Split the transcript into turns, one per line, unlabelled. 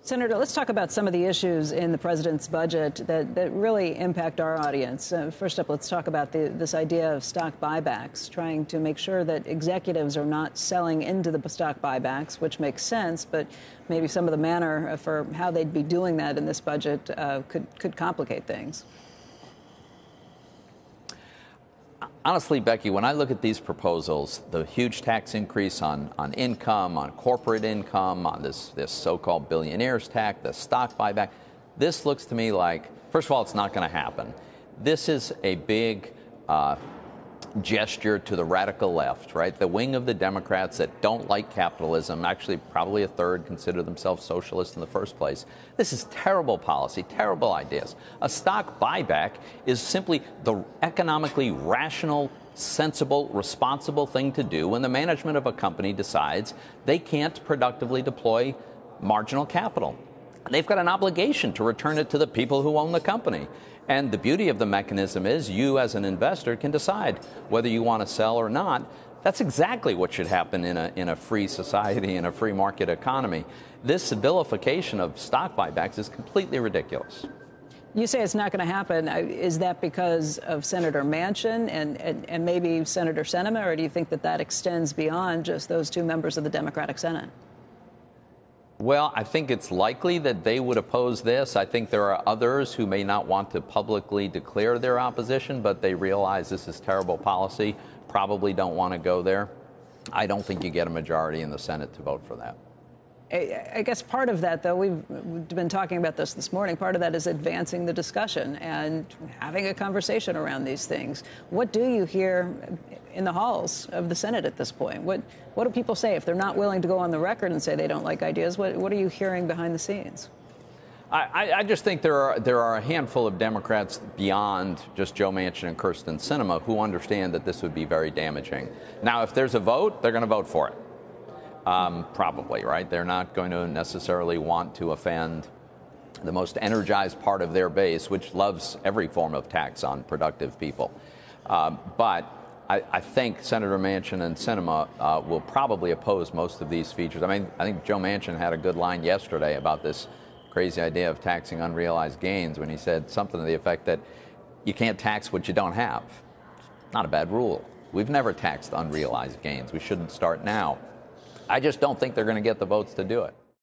Senator, let's talk about some of the issues in the president's budget that really impact our audience. First up, let's talk about this idea of stock buybacks, trying to make sure that executives are not selling into the stock buybacks, which makes sense, but maybe some of the manner for how they'd be doing that in this budget could complicate things.
Honestly, Becky, when I look at these proposals, the huge tax increase on income, on corporate income, on this so-called billionaires tax, the stock buyback, this looks to me like, first of all, it's not going to happen. This is a big gesture to the radical left, right? The wing of the Democrats that don't like capitalism, actually probably a third consider themselves socialists in the first place. This is terrible policy, terrible ideas. A stock buyback is simply the economically rational, sensible, responsible thing to do when the management of a company decides they can't productively deploy marginal capital. They've got an obligation to return it to the people who own the company. And the beauty of the mechanism is you as an investor can decide whether you want to sell or not. That's exactly what should happen in a free society, in a free market economy. This vilification of stock buybacks is completely ridiculous.
You say it's not going to happen. Is that because of Senator Manchin and maybe Senator Sinema, or do you think that extends beyond just those two members of the Democratic Senate?
Well, I think it's likely that they would oppose this. I think there are others who may not want to publicly declare their opposition, but they realize this is terrible policy, probably don't want to go there. I don't think you get a majority in the Senate to vote for that.
I guess part of that, though, we've been talking about this morning, part of that is advancing the discussion and having a conversation around these things. What do you hear in the halls of the Senate at this point? What do people say if they're not willing to go on the record and say they don't like ideas? What are you hearing behind the scenes?
I just think there are a handful of Democrats beyond just Joe Manchin and Kyrsten Sinema who understand that this would be very damaging. Now, if there's a vote, they're going to vote for it. Probably, right? They're not going to necessarily want to offend the most energized part of their base, which loves every form of tax on productive people. But I think Senator Manchin and Sinema will probably oppose most of these features. I mean, I think Joe Manchin had a good line yesterday about this crazy idea of taxing unrealized gains when he said something to the effect that you can't tax what you don't have. Not a bad rule. We've never taxed unrealized gains. We shouldn't start now. I just don't think they're going to get the votes to do it.